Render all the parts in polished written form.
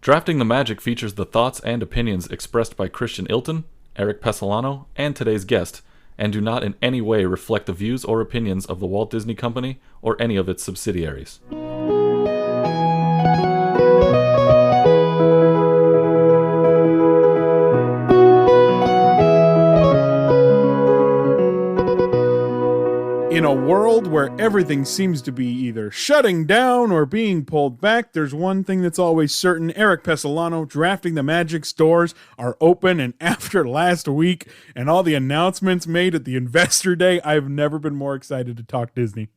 Drafting the Magic features the thoughts and opinions expressed by Christian Ilton, Eric Pessolano, and today's guest, and do not in any way reflect the views or opinions of the Walt Disney Company or any of its subsidiaries. In a world where everything seems to be either shutting down or being pulled back, there's one thing that's always certain. Eric Pessolano, Drafting the Magic stores are open, and after last week and all the announcements made at the Investor Day, I've never been more excited to talk Disney.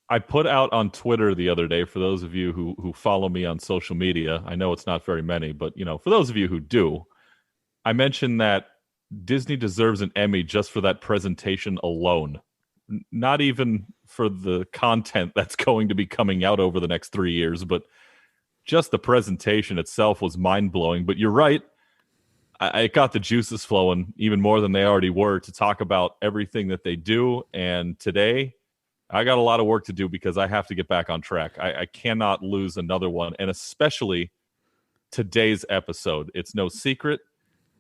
I put out on Twitter the other day, for those of you who follow me on social media, I know it's not very many, but for those of you who do, I mentioned that Disney deserves an Emmy just for that presentation alone. Not even for the content that's going to be coming out over the next 3 years, but just the presentation itself was mind-blowing. But you're right. I got the juices flowing even more than they already were to talk about everything that they do. And today, I got a lot of work to do because I have to get back on track. I cannot lose another one, and especially today's episode. It's no secret.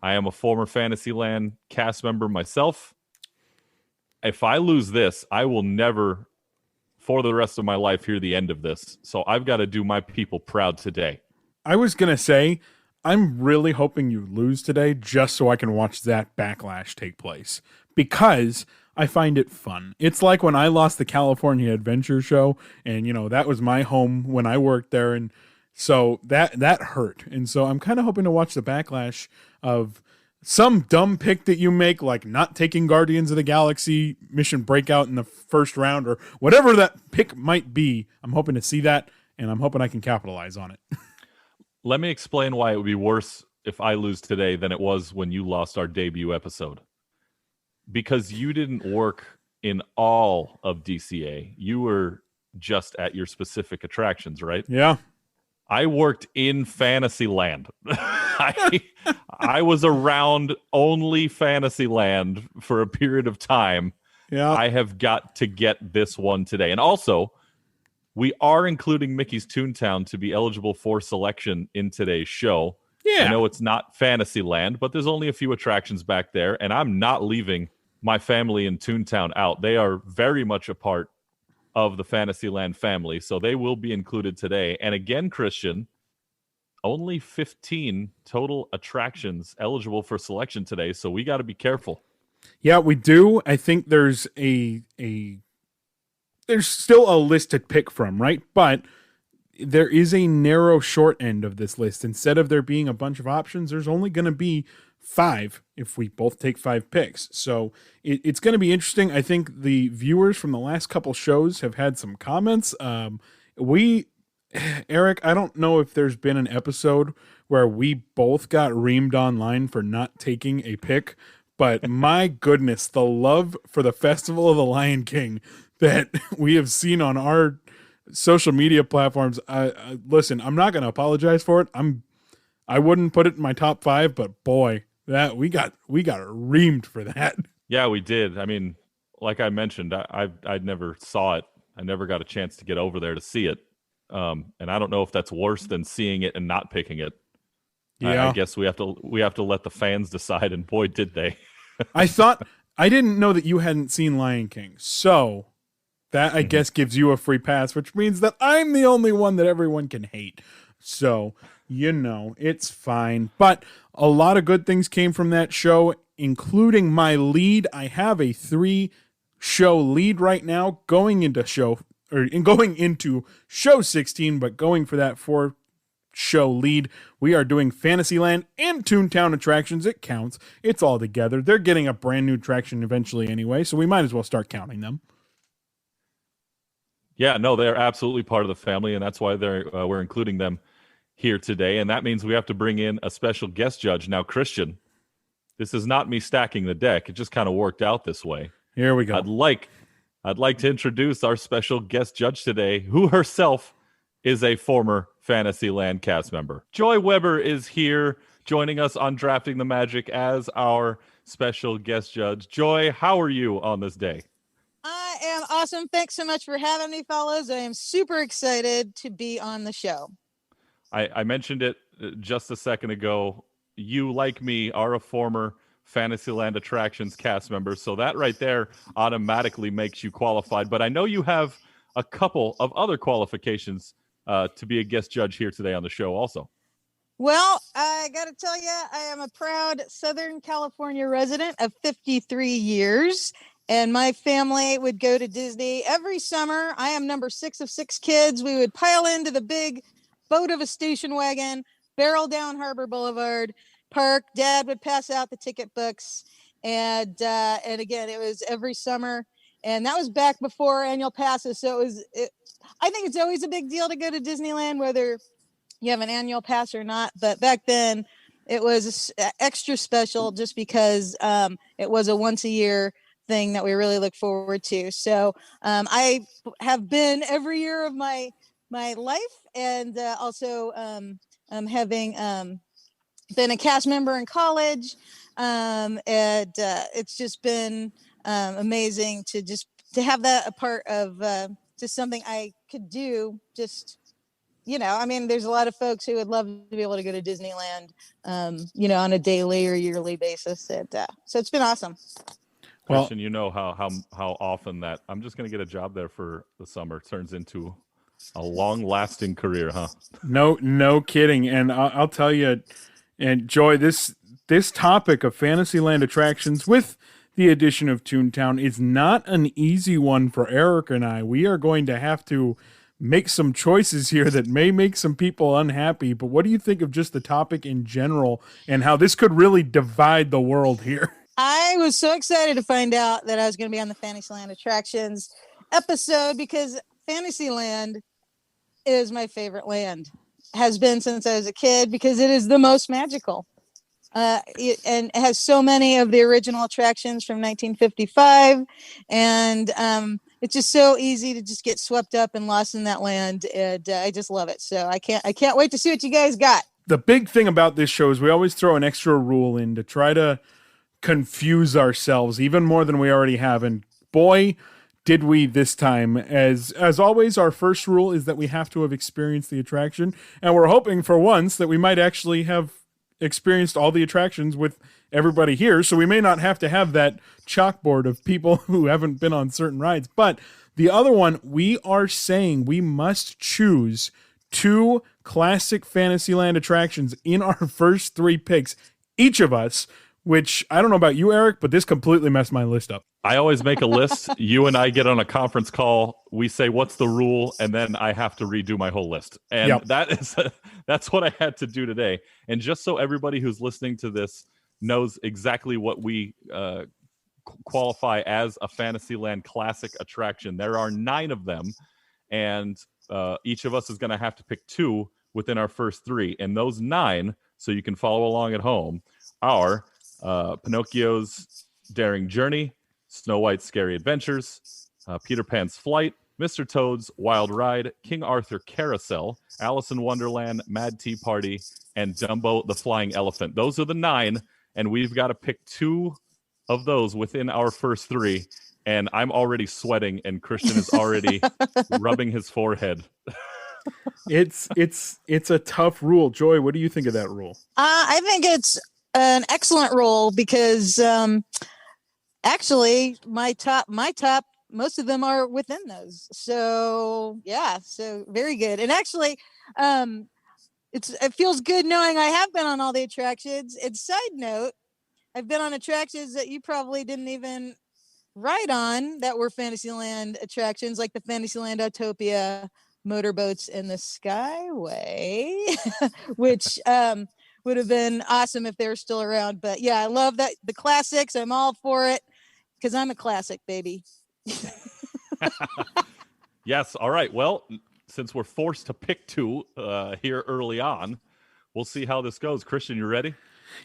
I am a former Fantasyland cast member myself. If I lose this, I will never, for the rest of my life, hear the end of this. So I've got to do my people proud today. I was going to say, I'm really hoping you lose today just so I can watch that backlash take place, because I find it fun. It's like when I lost the California Adventure Show, and, that was my home when I worked there. And so that hurt. And so I'm kind of hoping to watch the backlash of some dumb pick that you make, like not taking Guardians of the Galaxy Mission Breakout in the first round, or whatever that pick might be. I'm hoping to see that, and I'm hoping I can capitalize on it. Let me explain why it would be worse if I lose today than it was when you lost our debut episode. Because you didn't work in all of DCA. You were just at your specific attractions, right? Yeah. I worked in Fantasyland. I was around only Fantasyland for a period of time. Yeah. I have got to get this one today. And also, we are including Mickey's Toontown to be eligible for selection in today's show. Yeah. I know it's not Fantasyland, but there's only a few attractions back there, and I'm not leaving my family in Toontown out. They are very much a part of the Fantasyland family, so they will be included today. And again, Christian, only 15 total attractions eligible for selection today, so we got to be careful. Yeah, we do. I think there's there's still a list to pick from, right? But there is a narrow short end of this list. Instead of there being a bunch of options, there's only going to be 5 if we both take 5 picks. So it's going to be interesting. I think the viewers from the last couple shows have had some comments. Eric, I don't know if there's been an episode where we both got reamed online for not taking a pick, but my goodness, the love for the Festival of the Lion King that we have seen on our social media platforms. Listen, I'm not going to apologize for it. I wouldn't put it in my top 5, but boy, that we got reamed for that. Yeah, we did. I mean, like I mentioned, I never saw it. I never got a chance to get over there to see it. And I don't know if that's worse than seeing it and not picking it. Yeah. I guess we have to let the fans decide, and boy, did they. I didn't know that you hadn't seen Lion King. So that I guess gives you a free pass, which means that I'm the only one that everyone can hate. So, it's fine. But a lot of good things came from that show, including my lead. I have a 3-show lead right now going into show 16, but going for that 4-show lead. We are doing Fantasyland and Toontown attractions. It counts. It's all together. They're getting a brand new attraction eventually anyway, so we might as well start counting them. Yeah, no, they're absolutely part of the family, and that's why we're including them here today. And that means we have to bring in a special guest judge. Now, Christian, this is not me stacking the deck. It just kind of worked out this way. Here we go. I'd like to introduce our special guest judge today, who herself is a former Fantasyland cast member. Joy Weber is here joining us on Drafting the Magic as our special guest judge. Joy, how are you on this day? I am awesome. Thanks so much for having me, fellas. I am super excited to be on the show. I mentioned it just a second ago. You, like me, are a former Fantasyland Attractions cast member, so that right there automatically makes you qualified. But I know you have a couple of other qualifications to be a guest judge here today on the show also. Well, I got to tell you, I am a proud Southern California resident of 53 years, and my family would go to Disney every summer. I am number 6 of 6 kids. We would pile into the big boat of a station wagon, barrel down Harbor Boulevard, park. Dad would pass out the ticket books, and again, it was every summer, and that was back before annual passes. So I think it's always a big deal to go to Disneyland, whether you have an annual pass or not, but back then it was extra special just because it was a once a year thing that we really look forward to. So I have been every year of my life, and also having been a cast member in college, and it's just been amazing to have that a part of just something I could do. Just, I mean, there's a lot of folks who would love to be able to go to Disneyland, on a daily or yearly basis. And, so it's been awesome. Christian, you know how often that I'm just going to get a job there for the summer turns into a long-lasting career, huh? No kidding. And I'll tell you, and Joy, this topic of Fantasyland attractions with the addition of Toontown is not an easy one for Eric and I. We are going to have to make some choices here that may make some people unhappy, but what do you think of just the topic in general and how this could really divide the world here? I was so excited to find out that I was going to be on the Fantasyland Attractions episode, because Fantasyland is my favorite land. Has been since I was a kid, because it is the most magical. And it has so many of the original attractions from 1955, and it's just so easy to just get swept up and lost in that land, and I just love it. So I can't wait to see what you guys got. The big thing about this show is we always throw an extra rule in to try to confuse ourselves even more than we already have, and boy, did we this time. As always, our first rule is that we have to have experienced the attraction, and we're hoping for once that we might actually have experienced all the attractions with everybody here, so we may not have to have that chalkboard of people who haven't been on certain rides. But the other one, we are saying we must choose 2 classic Fantasyland attractions in our first 3 picks, each of us, which I don't know about you, Eric, but this completely messed my list up. I always make a list. You and I get on a conference call. We say, what's the rule? And then I have to redo my whole list. And Yep. That's what I had to do today. And just so everybody who's listening to this knows exactly what we qualify as a Fantasyland classic attraction, there are 9 of them. And each of us is going to have to pick 2 within our first 3. And those 9, so you can follow along at home, are Pinocchio's Daring Journey, Snow White's Scary Adventures, Peter Pan's Flight, Mr. Toad's Wild Ride, King Arthur Carousel, Alice in Wonderland, Mad Tea Party, and Dumbo the Flying Elephant. Those are the 9, and we've got to pick 2 of those within our first 3. And I'm already sweating, and Christian is already rubbing his forehead. It's a tough rule. Joy, what do you think of that rule? I think it's an excellent rule, because actually my top, most of them are within those. So yeah, so very good. And actually, it feels good knowing I have been on all the attractions. And side note, I've been on attractions that you probably didn't even ride on that were Fantasyland attractions, like the Fantasyland Autopia, Motorboats, and the Skyway, which would have been awesome if they were still around. But yeah, I love that, the classics. I'm all for it, because I'm a classic, baby. Yes. All right. Well, since we're forced to pick 2 here early on, we'll see how this goes. Christian, you ready?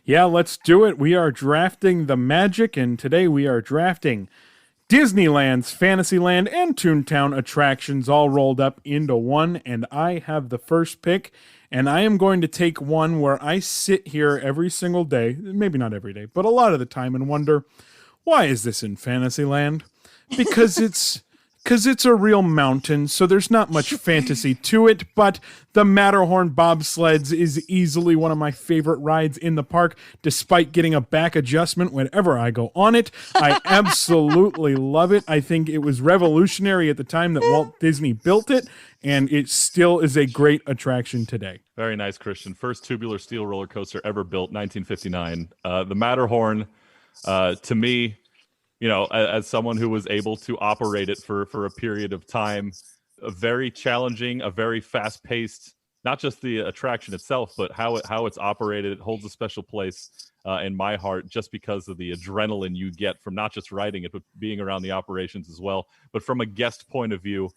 Yeah, let's do it. We are drafting the magic, and today we are drafting Disneyland's Fantasyland and Toontown attractions all rolled up into one, and I have the first pick, and I am going to take one where I sit here every single day, maybe not every day, but a lot of the time, and wonder, why is this in Fantasyland? Because it's because it's a real mountain, so there's not much fantasy to it, but the Matterhorn bobsleds is easily one of my favorite rides in the park, despite getting a back adjustment whenever I go on it. I absolutely love it. I think it was revolutionary at the time that Walt Disney built it, and it still is a great attraction today. Very nice, Christian. First tubular steel roller coaster ever built, 1959. The Matterhorn, to me, as someone who was able to operate it for a period of time, a very challenging, a very fast-paced, not just the attraction itself, but how it's operated. It holds a special place in my heart just because of the adrenaline you get from not just riding it, but being around the operations as well. But from a guest point of view,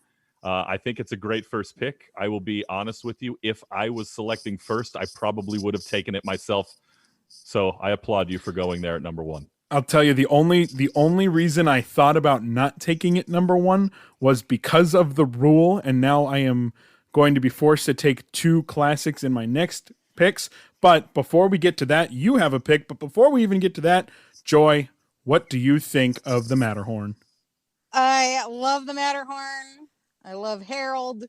I think it's a great first pick. I will be honest with you. If I was selecting first, I probably would have taken it myself. So I applaud you for going there at number 1. I'll tell you, the only reason I thought about not taking it number 1 was because of the rule, and now I am going to be forced to take 2 classics in my next picks. But before we get to that, you have a pick. But before we even get to that, Joy, what do you think of the Matterhorn? I love the Matterhorn. I love Harold,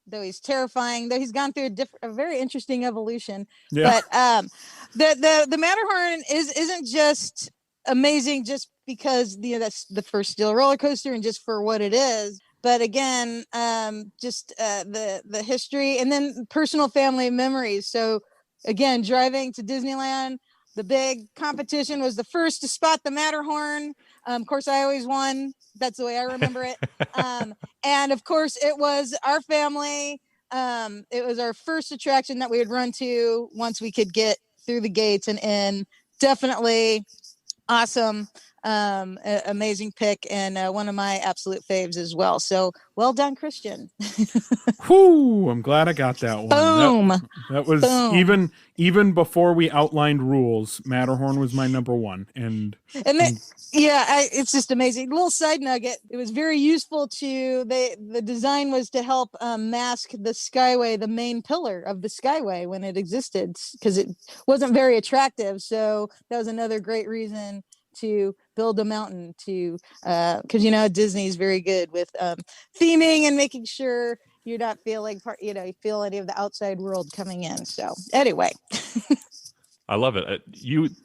though he's terrifying, though he's gone through a very interesting evolution. Yeah. But the Matterhorn isn't just amazing just because that's the first steel roller coaster and just for what it is. But again, just the history and then personal family memories. So again, driving to Disneyland, the big competition was the first to spot the Matterhorn. Of course, I always won. That's the way I remember it. And of course, it was our family. It was our first attraction that we would run to once we could get through the gates and in. Definitely awesome. Amazing pick and one of my absolute faves as well. So well done, Christian. Whoo, I'm glad I got that one. Boom. That was Boom. even before we outlined rules, Matterhorn was my number 1. It's just amazing. Little side nugget. It was very useful the design was to help mask the Skyway, the main pillar of the Skyway when it existed, because it wasn't very attractive. So that was another great reason to build a mountain because Disney is very good with theming and making sure you're not feeling you feel any of the outside world coming in. So anyway. I love it.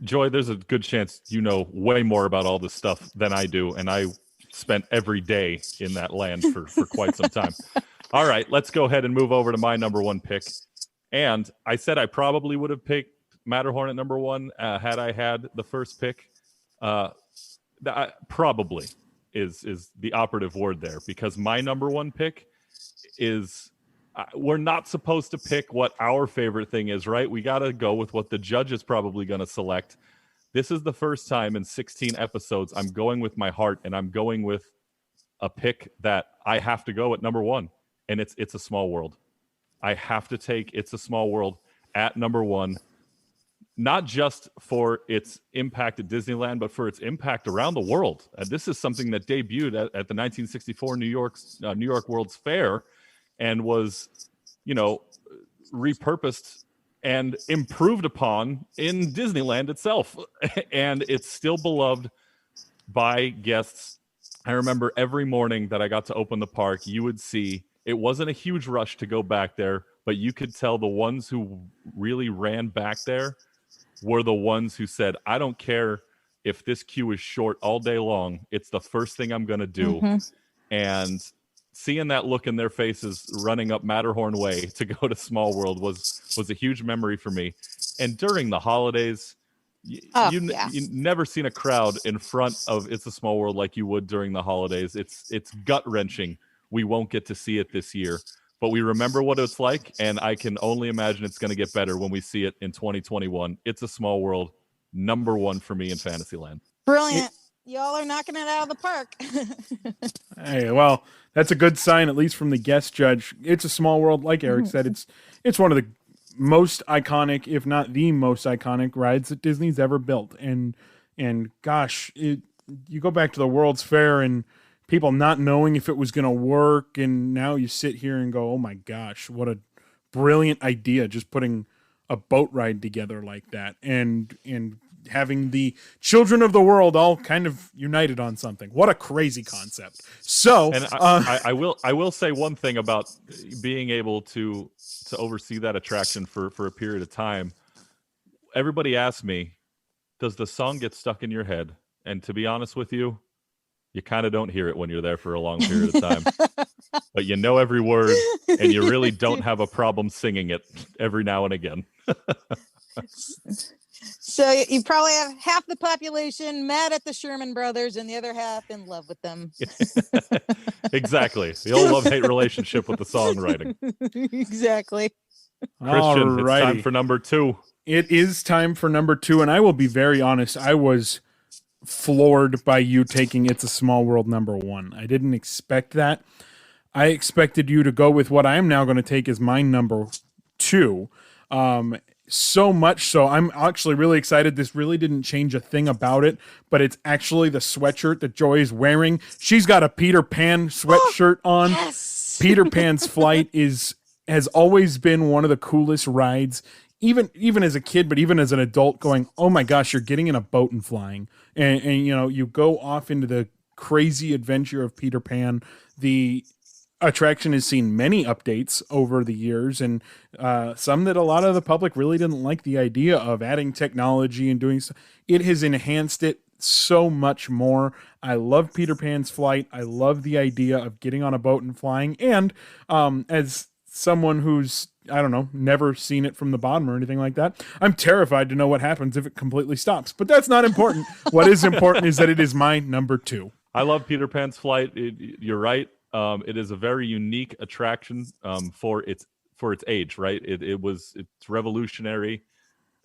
Joy, there's a good chance you know way more about all this stuff than I do, and I spent every day in that land for quite some time. All right, let's go ahead and move over to my number 1 pick. And I said I probably would have picked Matterhorn at number 1 had I had the first pick. Probably is the operative word there, because my number 1 pick is we're not supposed to pick what our favorite thing is, right? We got to go with what the judge is probably going to select. This is the first time in 16 episodes I'm going with my heart, and I'm going with a pick that I have to go at number 1, and it's A Small World. I have to take It's a Small World at number 1. Not just for its impact at Disneyland, but for its impact around the world. This is something that debuted at the 1964 New York World's Fair and was, repurposed and improved upon in Disneyland itself. And it's still beloved by guests. I remember every morning that I got to open the park, you would see it wasn't a huge rush to go back there, but you could tell the ones who really ran back there were the ones who said, I don't care if this queue is short all day long. It's the first thing I'm going to do. Mm-hmm. And seeing that look in their faces running up Matterhorn Way to go to Small World was a huge memory for me. And during the holidays, you never seen a crowd in front of It's a Small World like you would during the holidays. It's gut-wrenching. We won't get to see it this year. But we remember what it's like, and I can only imagine it's going to get better when we see it in 2021. It's a Small World, number 1 for me in Fantasyland. Brilliant. Y'all are knocking it out of the park. Hey, well, that's a good sign, at least from the guest judge. It's a Small World, like Eric said. It's one of the most iconic, if not the most iconic rides that Disney's ever built. And gosh, you go back to the World's Fair and people not knowing if it was going to work, and now you sit here and go, oh my gosh, what a brilliant idea, just putting a boat ride together like that. And having the children of the world all kind of united on something. What a crazy concept. So, and I will say one thing about being able to oversee that attraction for a period of time. Everybody asks me, does the song get stuck in your head? And to be honest with you, you kind of don't hear it when you're there for a long period of time. But you know every word, and you really don't have a problem singing it every now and again. So you probably have half the population mad at the Sherman Brothers and the other half in love with them. Exactly. The old love-hate relationship with the songwriting. Exactly. Christian, Alrighty. it's time for number 2. It is time for number 2, and I will be very honest. I was floored by you taking It's a Small World number 1. I didn't expect that. I expected you to go with what I am now going to take as my number 2. So much so, I'm actually really excited. This really didn't change a thing about it, but it's actually the sweatshirt that Joy is wearing. She's got a Peter Pan sweatshirt on. Yes. Peter Pan's Flight has always been one of the coolest rides, even as a kid, but even as an adult, going, oh my gosh, you're getting in a boat and flying. And you know, you go off into the crazy adventure of Peter Pan. The attraction has seen many updates over the years, and some that a lot of the public really didn't like the idea of adding technology and doing so. It has enhanced it so much more. I love Peter Pan's Flight. I love the idea of getting on a boat and flying. And as someone who's, I don't know, never seen it from the bottom or anything like that, I'm terrified to know what happens if it completely stops. But that's not important. What is important is that it is my number 2. I love Peter Pan's Flight. You're right. It is a very unique attraction for its age, right? It's revolutionary.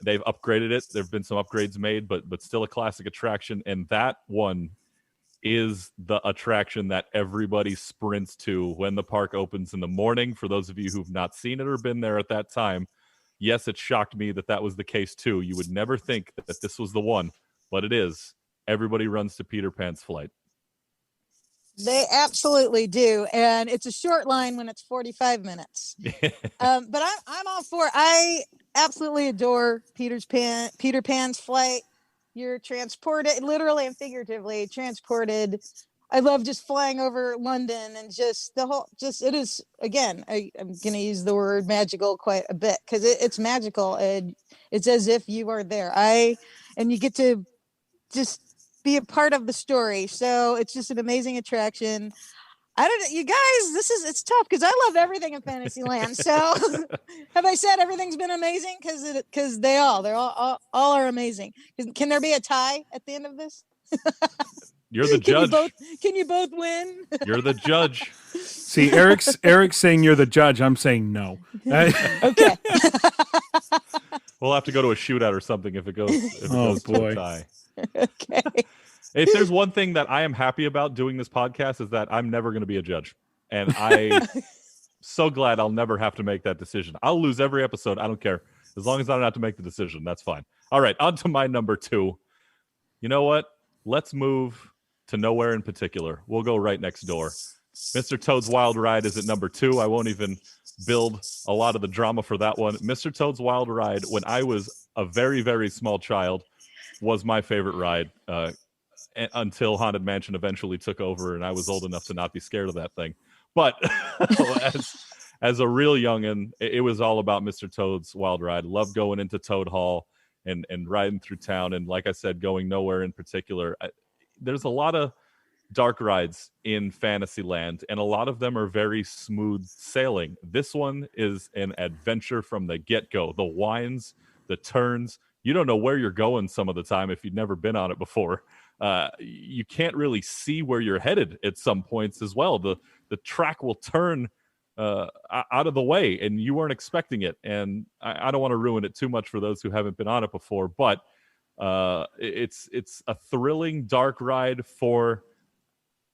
They've upgraded it. There've been some upgrades made, but still a classic attraction. And that one is the attraction that everybody sprints to when the park opens in the morning. For those of you who've not seen it or been there at that time, yes, it shocked me that was the case too. You would never think that this was the one, but it is. Everybody runs to Peter Pan's Flight. They absolutely do, and it's a short line when it's 45 minutes. But I'm all for it. I absolutely adore Peter Pan's Flight. You're transported, literally and figuratively transported. I love just flying over London and just the whole. It is, again. I'm going to use the word magical quite a bit because it's magical, and it's as if you are there. And you get to just be a part of the story. So it's just an amazing attraction. You guys, it's tough because I love everything in Fantasyland. So have I said everything's been amazing? Because they're all are amazing. Can there be a tie at the end of this? You're the judge. Can you both win? You're the judge. See, Eric's saying you're the judge. I'm saying no. Okay. We'll have to go to a shootout or something if it goes to a tie. Okay. If there's one thing that I am happy about doing this podcast is that I'm never going to be a judge. And I'm so glad I'll never have to make that decision. I'll lose every episode. I don't care. As long as I don't have to make the decision, that's fine. All right, on to my number 2. You know what? Let's move to nowhere in particular. We'll go right next door. Mr. Toad's Wild Ride is at number 2. I won't even build a lot of the drama for that one. Mr. Toad's Wild Ride, when I was a very, very small child, was my favorite ride until Haunted Mansion eventually took over and I was old enough to not be scared of that thing. But as a real youngin', it was all about Mr. Toad's Wild Ride. Loved going into Toad Hall and riding through town. And like I said, going nowhere in particular. There's a lot of dark rides in Fantasyland, and a lot of them are very smooth sailing. This one is an adventure from the get-go. The winds, the turns. You don't know where you're going some of the time if you've never been on it before. You can't really see where you're headed at some points as well. The track will turn out of the way, and you weren't expecting it. And I don't want to ruin it too much for those who haven't been on it before, but it's a thrilling dark ride for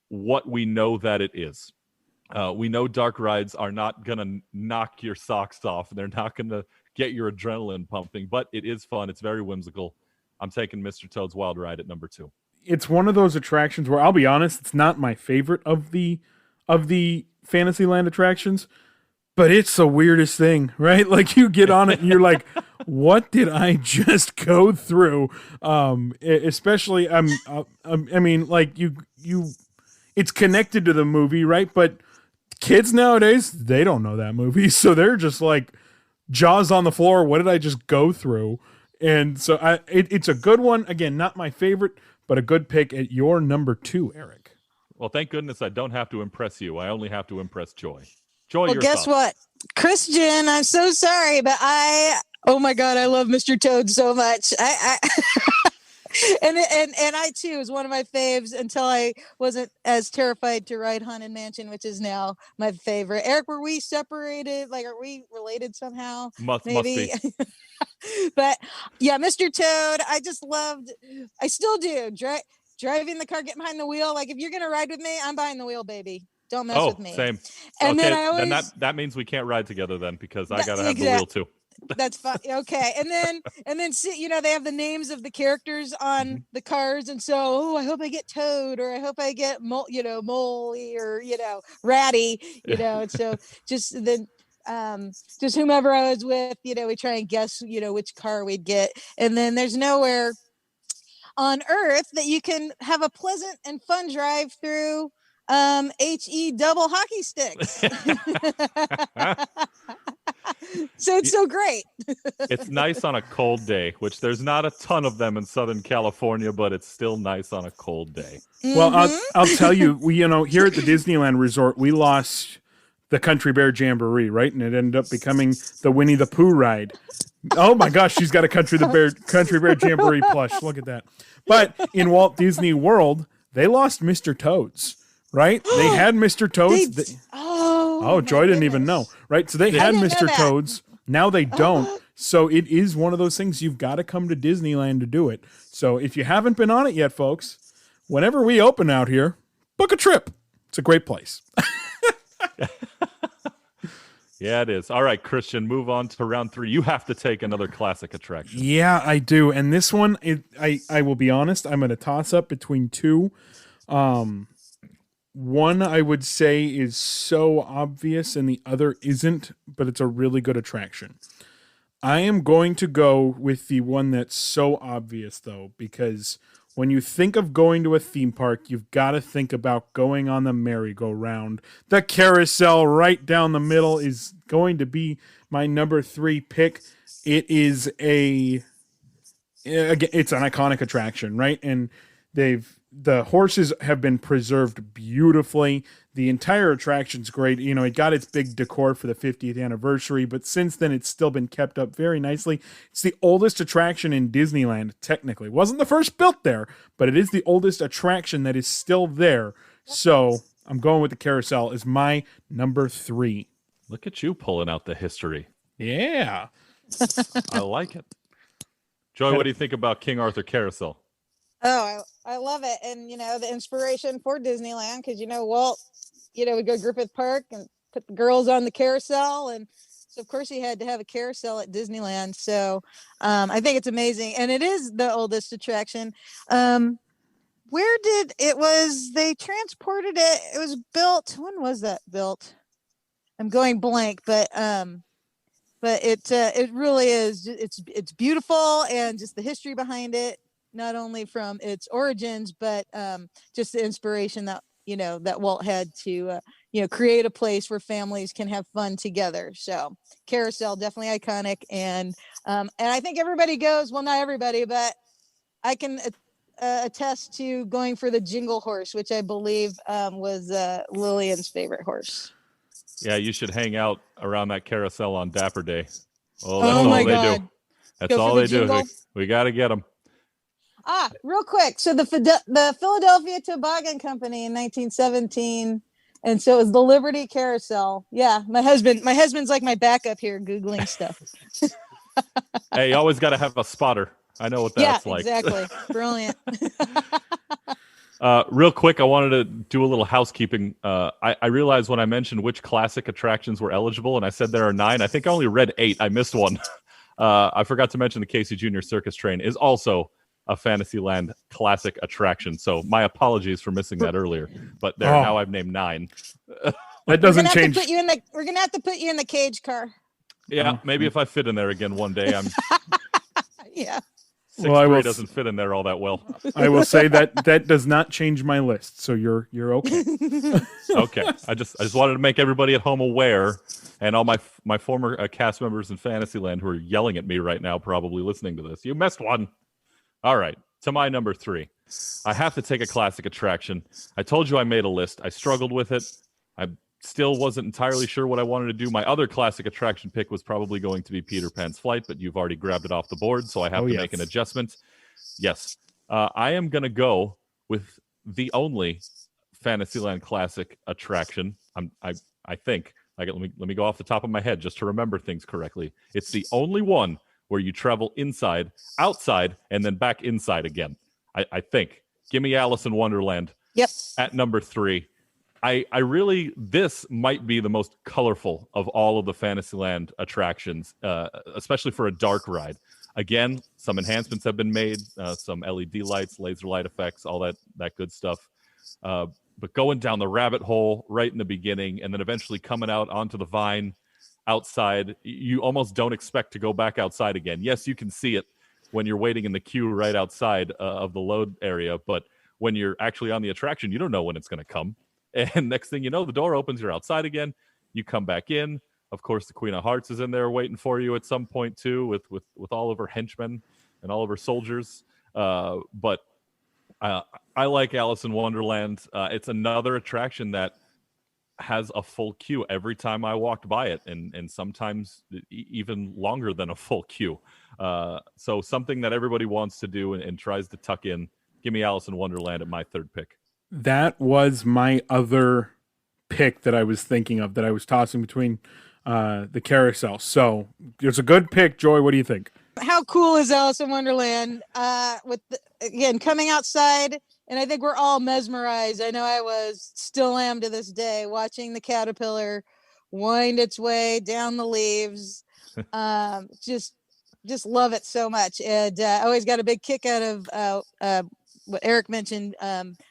what we know that it is. We know dark rides are not going to knock your socks off. They're not going to get your adrenaline pumping, but it is fun. It's very whimsical. I'm taking Mr. Toad's Wild Ride at number 2. It's one of those attractions where I'll be honest, it's not my favorite of the Fantasyland attractions, But it's the weirdest thing, right? Like you get on it and you're like, what did I just go through? Especially, I mean, like you, it's connected to the movie, right? But kids nowadays, they don't know that movie. So they're just like jaws on the floor. What did I just go through? And so it's a good one. Again, not my favorite, but a good pick at your number 2, Eric. Well, thank goodness I don't have to impress you. I only have to impress Joy. Joy, Well, your guess thoughts. what? Christian, I'm so sorry, but oh my God, I love Mr. Toad so much. I and I too is one of my faves until I wasn't as terrified to ride Haunted Mansion, which is now my favorite. Eric, were we separated? Like, are we related somehow? Must Maybe. be. But yeah, Mr. Toad, I just loved. I still do. Driving the car, getting behind the wheel. Like, if you're gonna ride with me, I'm behind the wheel, baby. Don't mess with me. Same. And okay, then I always that means we can't ride together then, because I gotta have the exact- wheel too. That's fine. Okay. And then see, they have the names of the characters on the cars. And so, I hope I get Toad, or I hope I get Molly, or, Ratty, and so just whomever I was with, we try and guess, which car we'd get. And then there's nowhere on earth that you can have a pleasant and fun drive through HE double hockey sticks. So it's so great. It's nice on a cold day, which there's not a ton of them in Southern California, but it's still nice on a cold day. Well, I'll tell you, we here at the Disneyland Resort, we lost the Country Bear Jamboree, right? And it ended up becoming the Winnie the Pooh ride. Oh my gosh, she's got a Country Bear Jamboree plush. Look at that. But in Walt Disney World, they lost Mr. Toads, right? They had Mr. Toads. Joy didn't even know, right? So they had Mr. Toads. Now they don't. So it is one of those things, you've got to come to Disneyland to do it. So if you haven't been on it yet, folks, whenever we open out here, book a trip. It's a great place. Yeah, it is. All right, Christian, move on to round 3. You have to take another classic attraction. Yeah, I do. And this one, I will be honest, I'm going to toss up between 2. One I would say is so obvious and the other isn't, but it's a really good attraction. I am going to go with the one that's so obvious, though, because when you think of going to a theme park, you've got to think about going on the merry-go-round. The carousel right down the middle is going to be my number 3 pick. It's an iconic attraction, right? And the horses have been preserved beautifully. The entire attraction's great. It got its big decor for the 50th anniversary, but since then it's still been kept up very nicely. It's the oldest attraction in Disneyland, technically. It wasn't the first built there, but it is the oldest attraction that is still there. So I'm going with the carousel as my number 3. Look at you pulling out the history. Yeah. I like it. Joy, what do you think about King Arthur Carousel? Oh, I love it. And, the inspiration for Disneyland, because, Walt, would go to Griffith Park and put the girls on the carousel. And so, of course, he had to have a carousel at Disneyland. So I think it's amazing. And it is the oldest attraction. They transported it. It was built. When was that built? I'm going blank, but it really is. It's beautiful, and just the history behind it. Not only from its origins, but just the inspiration that that Walt had to create a place where families can have fun together. So carousel, definitely iconic, and I think everybody goes. Well, not everybody, but I can attest to going for the Jingle Horse, which I believe was Lillian's favorite horse. Yeah, you should hang out around that carousel on Dapper Day. Oh, that's all my they God. do. That's Go all for they the do. jingle? We got to get them. Real quick. So the Philadelphia Toboggan Company in 1917, and so it was the Liberty Carousel. Yeah, my husband's like my backup here, Googling stuff. Hey, you always got to have a spotter. I know what that's like. Exactly. Brilliant. Real quick, I wanted to do a little housekeeping. I realized when I mentioned which classic attractions were eligible, and I said there are 9. I think I only read 8. I missed one. I forgot to mention the Casey Jr. Circus Train is also a Fantasyland classic attraction. So my apologies for missing that earlier. But now I've named 9. That doesn't change. We're gonna have to put you in the cage car. Yeah, maybe if I fit in there again one day. I'm Yeah. 6'3" doesn't fit in there all that well. I will say that does not change my list, so you're okay. Okay, I just wanted to make everybody at home aware, and all my former cast members in Fantasyland who are yelling at me right now, probably listening to this. You missed one. All right, to my number 3. I have to take a classic attraction. I told you I made a list. I struggled with it. I still wasn't entirely sure what I wanted to do. My other classic attraction pick was probably going to be Peter Pan's Flight, but you've already grabbed it off the board, so I have to make an adjustment. Yes. I am going to go with the only Fantasyland classic attraction. I think. Let me go off the top of my head just to remember things correctly. It's the only one where you travel inside, outside, and then back inside again. I think. Give me Alice in Wonderland. Yep. At number 3. I really, this might be the most colorful of all of the Fantasyland attractions, especially for a dark ride. Again, some enhancements have been made, some LED lights, laser light effects, all that good stuff. But going down the rabbit hole right in the beginning and then eventually coming out onto the vine outside, you almost don't expect to go back outside again. Yes, you can see it when you're waiting in the queue right outside of the load area, but when you're actually on the attraction, you don't know when it's going to come. And next thing you know, the door opens, you're outside again, you come back in. Of course, the Queen of Hearts is in there waiting for you at some point too, with all of her henchmen and all of her soldiers. But I like Alice in Wonderland. It's another attraction that has a full queue every time I walked by it, and sometimes even longer than a full queue. So something that everybody wants to do and tries to tuck in. Give me Alice in Wonderland at my 3rd pick. That was my other pick that I was thinking of, that I was tossing between the carousel. So it's a good pick. Joy, what do you think? How cool is Alice in Wonderland? Again, coming outside, and I think we're all mesmerized. I know I was, still am to this day, watching the caterpillar wind its way down the leaves. Just love it so much. And I always got a big kick out of what Eric mentioned,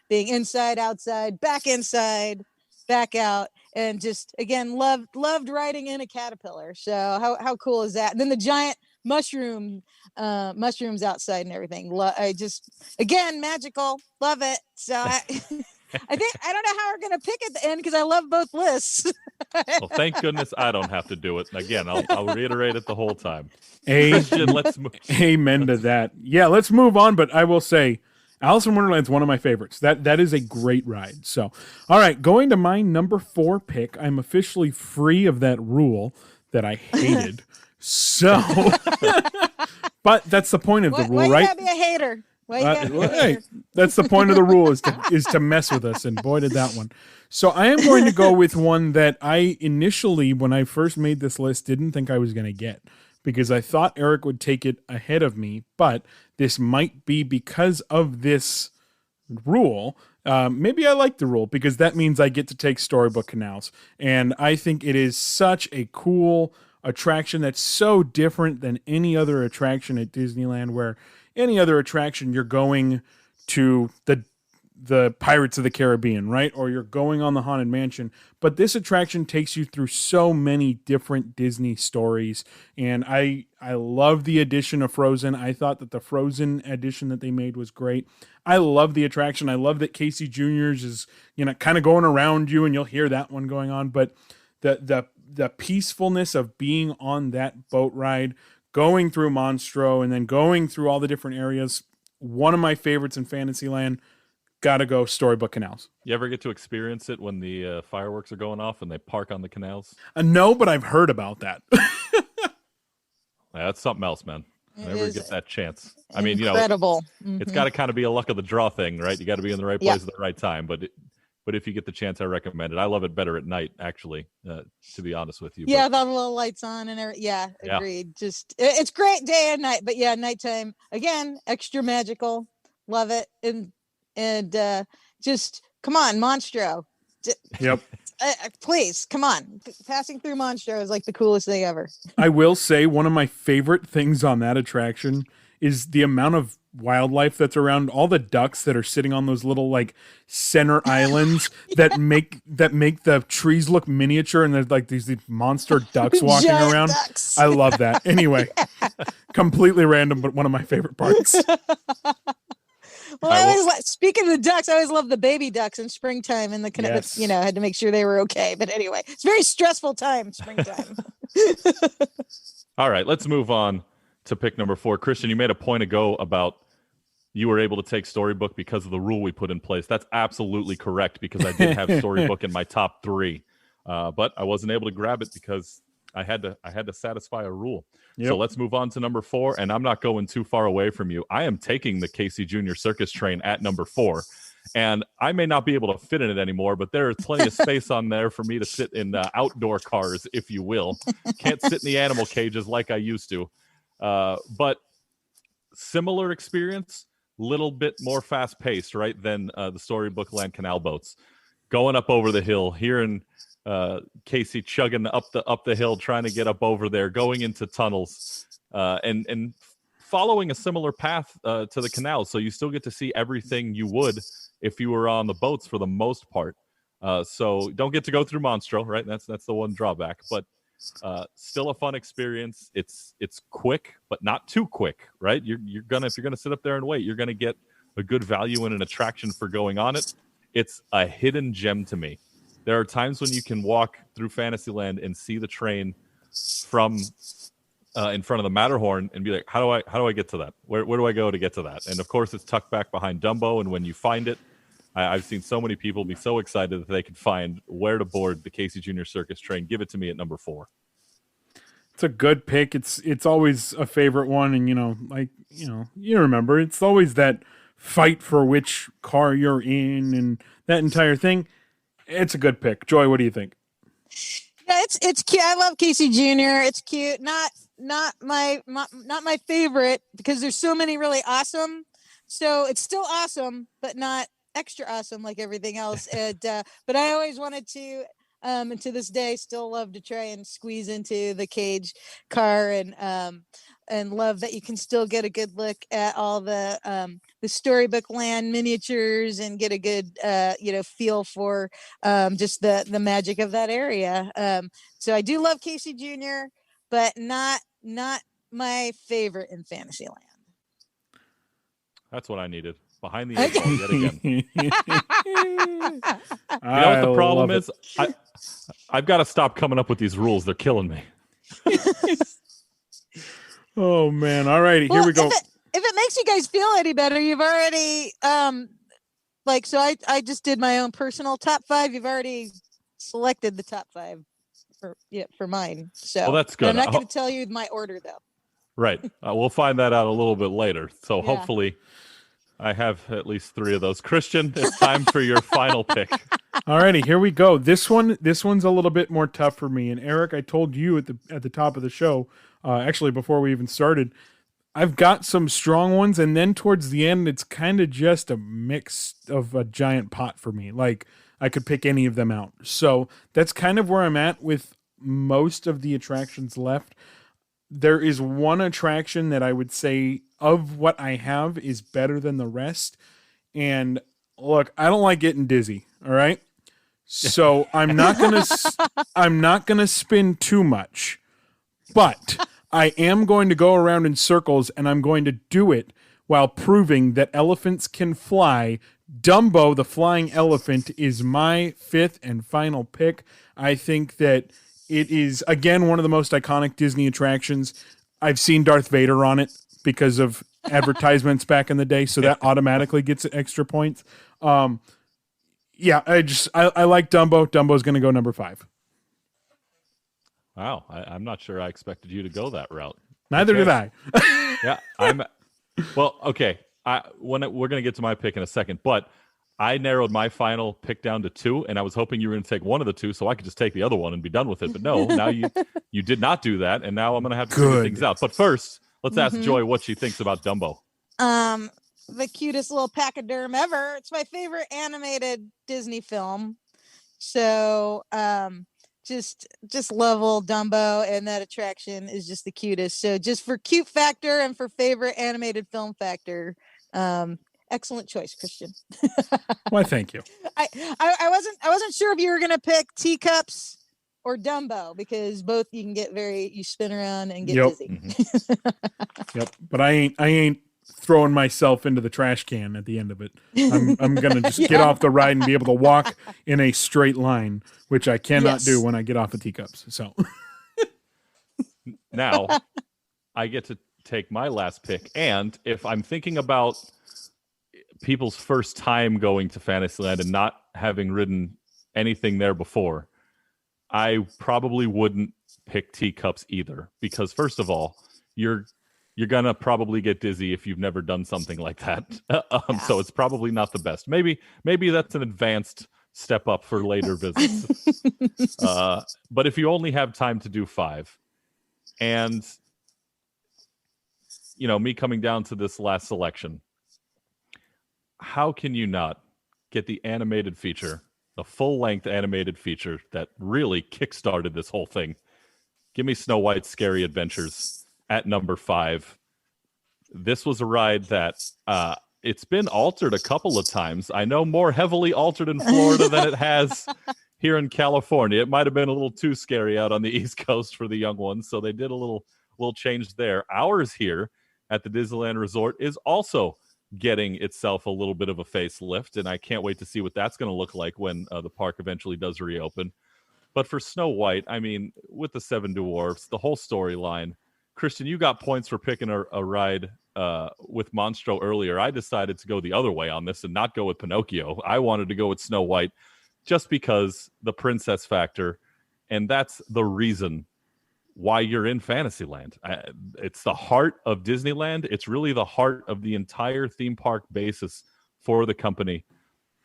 being inside, outside, back inside, back out, and just, again, loved riding in a caterpillar. So how cool is that? And then the giant mushrooms outside and everything. I just, again, magical, love it. So I think, I don't know how we're gonna pick at the end because I love both lists. Well, thank goodness I don't have to do it. Again, I'll reiterate it the whole time. Christian, amen to that. Yeah, let's move on. But I will say, Alice in Wonderland is one of my favorites. That is a great ride. So, all right, going to my number 4 pick. I'm officially free of that rule that I hated. So, but that's the point of the rule, why right? You gotta be a hater. Why you gotta be a hater? That's the point of the rule, is to mess with us, and boy did that one. So I am going to go with one that I initially, when I first made this list, didn't think I was going to get, because I thought Eric would take it ahead of me, but this might be because of this rule. Maybe I like the rule because that means I get to take Storybook Canals, and I think it is such a cool attraction that's so different than any other attraction at Disneyland, where any other attraction you're going to the Pirates of the Caribbean, right? Or you're going on the Haunted Mansion. But this attraction takes you through so many different Disney stories. And I love the addition of Frozen. I thought that the Frozen edition that they made was great. I love the attraction. I love that Casey Jr.'s is, kind of going around you, and you'll hear that one going on. But the peacefulness of being on that boat ride, going through Monstro, and then going through all the different areas, one of my favorites in Fantasyland. Gotta go Storybook Canals. You ever get to experience it when the fireworks are going off and they park on the canals? No, but I've heard about that. That's something else, man. Never get that chance. I mean, incredible. It's got to kind of be a luck of the draw thing, right? You got to be in the right place at the right time. But if you get the chance, I recommend it. I love it better at night, actually, to be honest with you. Yeah, without the little lights on and everything. Yeah, agreed. Just, it's great day and night, but yeah, nighttime, again, extra magical. Love it. And just, come on, Monstro. Yep. Please, come on. Passing through Monstro is like the coolest thing ever. I will say one of my favorite things on that attraction is the amount of wildlife that's around, all the ducks that are sitting on those little like center islands that make the trees look miniature, and there's like these monster ducks walking Giant around. ducks. I love that. Anyway, completely random, but one of my favorite parts. Well, I always speaking of the ducks, I always love the baby ducks in springtime, and Yes. I had to make sure they were okay. But anyway, it's a very stressful time, springtime. All right, let's move on to pick number 4. Christian, you made a point ago about you were able to take Storybook because of the rule we put in place. That's absolutely correct, because I did have Storybook in my top 3, but I wasn't able to grab it because I had to satisfy a rule. Yep. So let's move on to number 4, and I'm not going too far away from you. I am taking the Casey Jr. Circus Train at number 4, and I may not be able to fit in it anymore, but there is plenty of space on there for me to sit in outdoor cars, if you will. Can't sit in the animal cages like I used to, but similar experience, little bit more fast paced, right, than the Storybook Land canal boats. Going up over the hill, hearing Casey chugging up the hill, trying to get up over there, going into tunnels, and following a similar path to the canal. So you still get to see everything you would if you were on the boats for the most part. So don't get to go through Monstro, right? That's the one drawback, but still a fun experience. It's quick, but not too quick, right? If you're gonna sit up there and wait, you're gonna get a good value in an attraction for going on it. It's a hidden gem to me. There are times when you can walk through Fantasyland and see the train from in front of the Matterhorn and be like, how do I get to that? Where do I go to get to that? And of course, it's tucked back behind Dumbo. And when you find it, I've seen so many people be so excited that they can find where to board the Casey Jr. Circus Train. Give it to me at number 4. It's a good pick. It's always a favorite one, and you remember, it's always that fight for which car you're in and that entire thing. It's a good pick. Joy, what do you think? Yeah, it's cute. I love Casey Jr. It's cute. Not my favorite, because there's so many really awesome. So it's still awesome, but not extra awesome like everything else. And but I always wanted to, and to this day, still love to try and squeeze into the cage car, and love that you can still get a good look at all the Storybook Land miniatures and get a good feel for just the magic of that area. So I do love Casey Jr., but not my favorite in Fantasyland. That's what I needed. Behind the eight ball yet again. You know what the problem is? I've got to stop coming up with these rules. They're killing me. Oh man! All righty, here we go. If it makes you guys feel any better, you've already so I just did my own personal top 5. You've already selected the top 5 for mine. So well, that's good. I'm not going to tell you my order though. Right. We'll find that out a little bit later. So hopefully I have at least 3 of those. Christian, it's time for your final pick. Alrighty, here we go. This one's a little bit more tough for me. And Eric, I told you at the top of the show, actually before we even started, I've got some strong ones, and then towards the end, it's kind of just a mix of a giant pot for me. Like I could pick any of them out. So that's kind of where I'm at with most of the attractions left. There is one attraction that I would say of what I have is better than the rest. And look, I don't like getting dizzy. All right. So I'm not going to spin too much, but I am going to go around in circles, and I'm going to do it while proving that elephants can fly. Dumbo, the flying elephant, is my 5th and final pick. I think that it is, again, one of the most iconic Disney attractions. I've seen Darth Vader on it because of advertisements back in the day, so that automatically gets extra points. I like Dumbo. Dumbo's going to go number 5. Wow, I'm not sure I expected you to go that route. Neither did I. Yeah, well, okay. We're going to get to my pick in a second, but I narrowed my final pick down to 2, and I was hoping you were going to take one of the 2 so I could just take the other one and be done with it. But no, now you did not do that, and now I'm going to have to figure things out. But first, let's ask Joy what she thinks about Dumbo. The cutest little pachyderm ever. It's my favorite animated Disney film. So just level Dumbo, and that attraction is just the cutest. So just for cute factor and for favorite animated film factor, excellent choice, Christian. Why, thank you. I wasn't sure if you were gonna pick Teacups or Dumbo, because both you can get you spin around and get dizzy. Mm-hmm. Yep. But I ain't throwing myself into the trash can at the end of it. I'm gonna just get off the ride and be able to walk in a straight line, which I cannot do when I get off of Teacups. So now I get to take my last pick. And if I'm thinking about people's first time going to Fantasyland and not having ridden anything there before, I probably wouldn't pick Teacups either, because first of all, you're gonna probably get dizzy if you've never done something like that. So it's probably not the best. Maybe that's an advanced step up for later visits. But if you only have time to do 5, and me coming down to this last selection, how can you not get the animated feature, the full-length animated feature that really kickstarted this whole thing? Give me Snow White's Scary Adventures at number 5. This was a ride that it's been altered a couple of times. I know more heavily altered in Florida than it has here in California. It might have been a little too scary out on the East Coast for the young ones, so they did a little change there. Ours here at the Disneyland Resort is also getting itself a little bit of a facelift, and I can't wait to see what that's going to look like when the park eventually does reopen. But for Snow White, I mean, with the 7 Dwarfs, the whole storyline, Christian, you got points for picking a ride with Monstro earlier. I decided to go the other way on this and not go with Pinocchio. I wanted to go with Snow White just because the princess factor, and that's the reason why you're in Fantasyland. It's the heart of Disneyland. It's really the heart of the entire theme park basis for the company.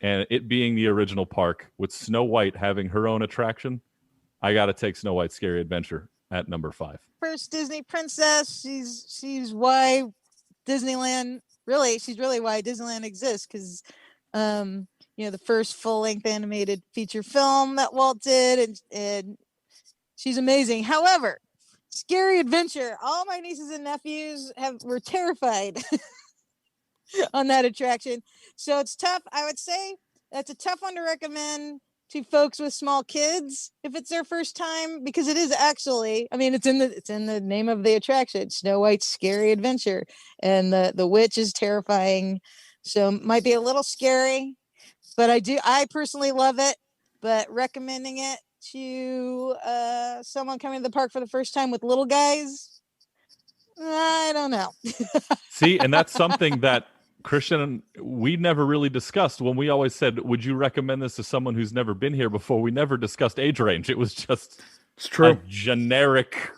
And it being the original park, with Snow White having her own attraction, I got to take Snow White's Scary Adventure at number 5. First Disney princess. She's why Disneyland, she's really why Disneyland exists, because the first full-length animated feature film that Walt did, and she's amazing. However, Scary Adventure, all my nieces and nephews were terrified on that attraction. So it's tough. I would say that's a tough one to recommend to folks with small kids if it's their first time, because it is actually, it's in the name of the attraction, Snow White's Scary Adventure, and the witch is terrifying. So it might be a little scary, but I personally love it. But recommending it to someone coming to the park for the first time with little guys, I don't know. See, and that's something that Christian, we never really discussed. When we always said, would you recommend this to someone who's never been here before, we never discussed age range. It was just a generic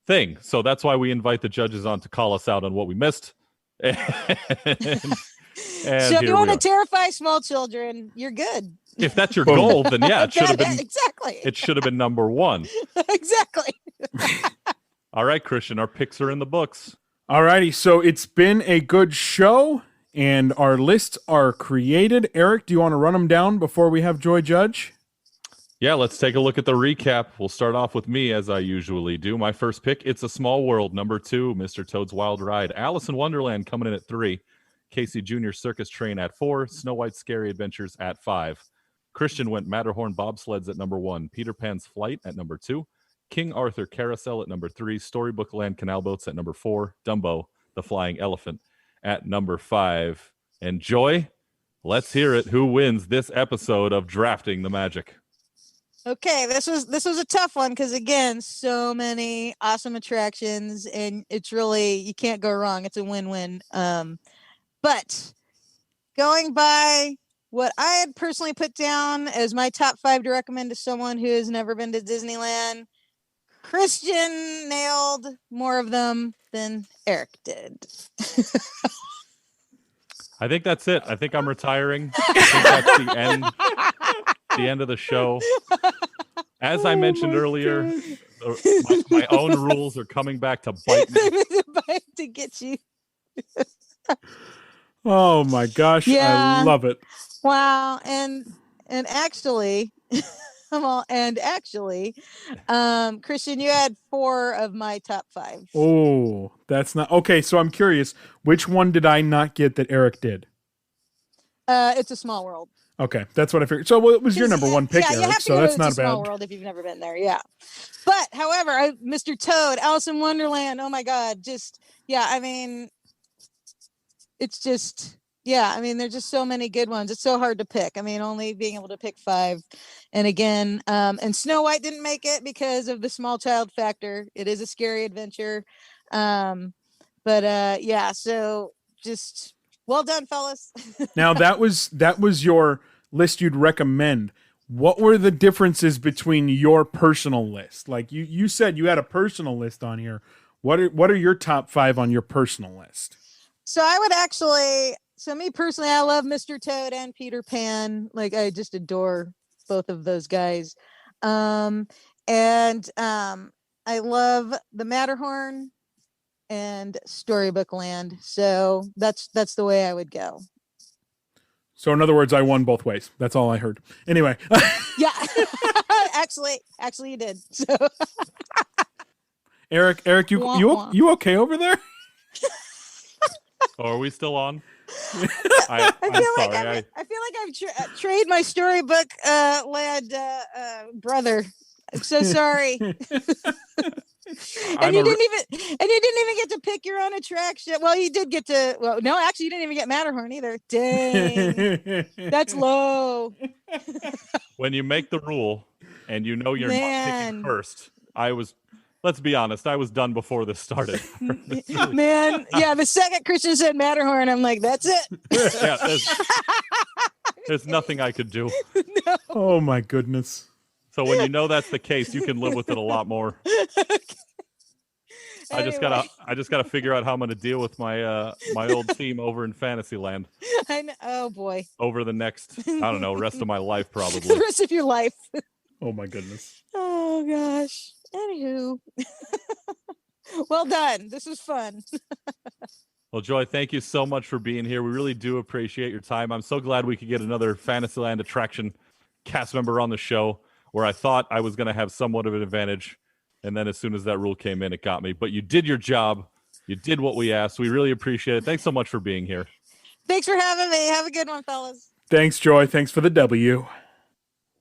thing. So that's why we invite the judges on to call us out on what we missed. And so if you want to terrify small children, you're good. If that's your goal, then yeah, it should have been exactly. It should have been number 1. Exactly. All right, Christian, our picks are in the books. All righty, so it's been a good show, and our lists are created. Eric, do you want to run them down before we have Joy judge? Yeah, let's take a look at the recap. We'll start off with me, as I usually do. My first pick, It's a Small World. Number 2, Mr. Toad's Wild Ride. Alice in Wonderland coming in at 3. Casey Jr. Circus Train at 4. Snow White's Scary Adventures at 5. Christian went Matterhorn Bobsleds at number 1. Peter Pan's Flight at number 2. King Arthur Carousel at number 3. Storybook Land Canal Boats at number 4. Dumbo, the Flying Elephant at number 5. And Joy, let's hear it. Who wins this episode of Drafting the Magic? Okay, this was a tough one, because again, so many awesome attractions, and it's really, you can't go wrong. It's a win-win. But going by what I had personally put down as my top 5 to recommend to someone who has never been to Disneyland, Christian nailed more of them than Eric did. I think that's it. I think I'm retiring. I think that's the end of the show. As I mentioned earlier, my own rules are coming back to bite me. To get you. Oh my gosh, yeah. I love it. Wow. And actually, And actually, Christian, you had 4 of my top 5. Oh, that's not okay. So I'm curious, which one did I not get that Eric did? It's a Small World. Okay, that's what I figured. So it was your number one pick, Yeah, you Eric. have to So go that's to not It's a Small bad. World if you've never been there. Yeah, but however, Mr. Toad, Alice in Wonderland. Oh my God, just yeah. I mean, it's just yeah. I mean, there's just so many good ones. It's so hard to pick. I mean, only being able to pick 5, and again, and Snow White didn't make it because of the small child factor. It is a scary adventure, but yeah. So just well done, fellas. Now that was your list you'd recommend. What were the differences between your personal list? Like you said you had a personal list on here. What are your top 5 on your personal list? So I would actually, so me personally, I love Mr. Toad and Peter Pan. Like I just adore both of those guys. I love the Matterhorn and Storybook Land. So that's the way I would go. So in other words, I won both ways. That's all I heard. Anyway. Yeah. actually you did. So Eric, you okay over there? Oh, are we still on? I feel like I've traded my Storybook Land brother. I'm so sorry. And you didn't even get to pick your own attraction. Well, you did get to. Well, no, actually, you didn't even get Matterhorn either. Dang, that's low. When you make the rule and you know you're not picking first, let's be honest, I was done before this started. Man, yeah, the second Christian said Matterhorn, I'm like, that's it. Yeah, there's nothing I could do. No. Oh my goodness. So when you know that's the case, you can live with it a lot more. Anyway. I just gotta figure out how I'm gonna deal with my my old team over in Fantasyland. I know. Oh boy. Over the next, I don't know, rest of my life probably. The rest of your life. Oh my goodness. Oh gosh. Anywho. Well done. This was fun. Well, Joy, thank you so much for being here. We really do appreciate your time. I'm so glad we could get another Fantasyland attraction cast member on the show, where I thought I was going to have somewhat of an advantage. And then as soon as that rule came in, it got me. But you did your job. You did what we asked. We really appreciate it. Thanks so much for being here. Thanks for having me. Have a good one, fellas. Thanks, Joy. Thanks for the W.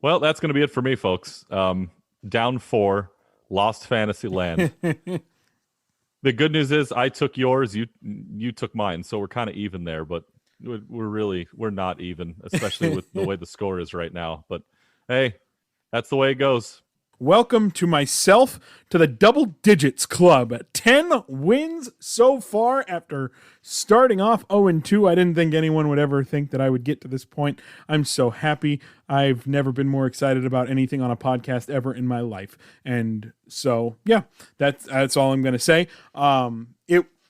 Well, that's going to be it for me, folks. Down 4, lost Fantasyland. The good news is I took yours. You took mine. So we're kind of even there. But we're not even, especially with the way the score is right now. But hey, that's the way it goes. Welcome to myself to the Double Digits Club. 10 wins so far after starting off 0-2. I didn't think anyone would ever think that I would get to this point. I'm so happy. I've never been more excited about anything on a podcast ever in my life. And so, yeah, that's all I'm going to say.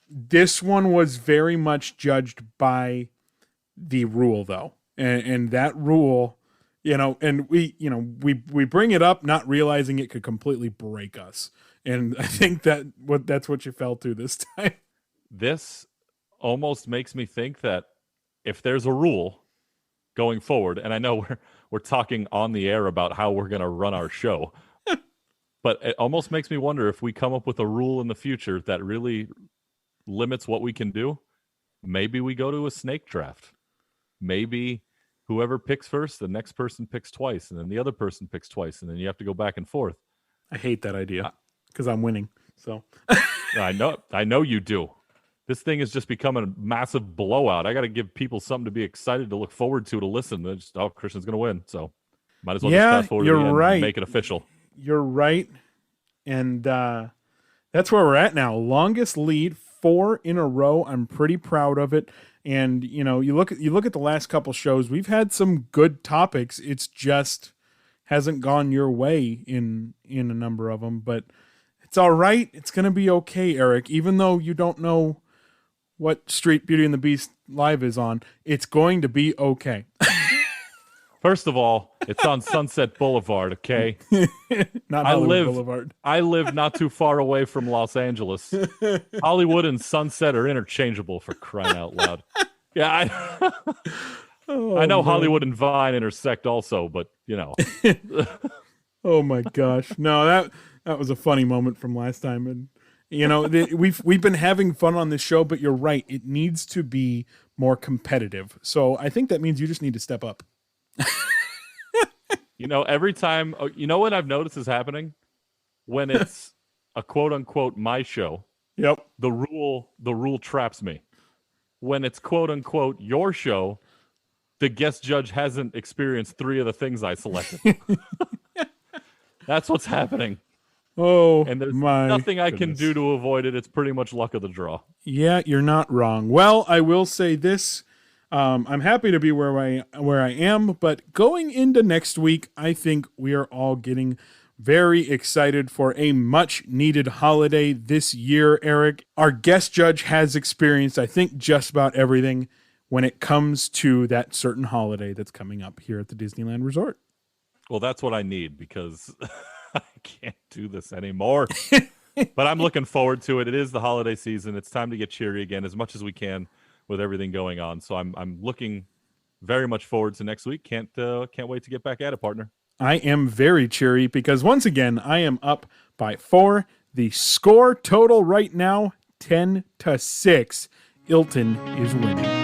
This one was very much judged by the rule, though. And that rule... and we bring it up not realizing it could completely break us. And I think that's what you fell to this time. This almost makes me think that if there's a rule going forward, and I know we're talking on the air about how we're going to run our show, but it almost makes me wonder if we come up with a rule in the future that really limits what we can do, maybe we go to a snake draft. Maybe whoever picks first, the next person picks twice, and then the other person picks twice, and then you have to go back and forth. I hate that idea because I'm winning. So I know you do. This thing is just becoming a massive blowout. I got to give people something to be excited to look forward to listen. They're just, Christian's going to win. So might as well just fast forward to the end and make it official. You're right. And that's where we're at now. Longest lead, 4 in a row. I'm pretty proud of it. And you look at the last couple shows, we've had some good topics. It's just hasn't gone your way in a number of them, but it's all right. It's going to be okay, Eric. Even though you don't know what street Beauty and the Beast live is on, it's going to be okay. First of all, it's on Sunset Boulevard, okay? Not Hollywood Boulevard. I live not too far away from Los Angeles. Hollywood and Sunset are interchangeable, for crying out loud. Yeah, Oh, I know man. Hollywood and Vine intersect also, but you know. Oh my gosh. No, that was a funny moment from last time. And we've been having fun on this show, but you're right. It needs to be more competitive. So I think that means you just need to step up. Every time, what I've noticed is happening when it's a quote unquote my show. Yep. The rule traps me. When it's quote unquote your show, the guest judge hasn't experienced 3 of the things I selected. That's what's happening. Oh, and there's my nothing I can goodness. do to avoid it. It's pretty much luck of the draw. Yeah, you're not wrong. Well, I will say this. I'm happy to be where I am, but going into next week, I think we are all getting very excited for a much needed holiday this year, Eric. Our guest judge has experienced, I think, just about everything when it comes to that certain holiday that's coming up here at the Disneyland Resort. Well, that's what I need because I can't do this anymore. But I'm looking forward to it. It is the holiday season. It's time to get cheery again as much as we can with everything going on. So I'm looking very much forward to next week. Can't wait to get back at it, partner. I am very cheery because once again, I am up by 4. The score total right now, 10-6. Ilton is winning.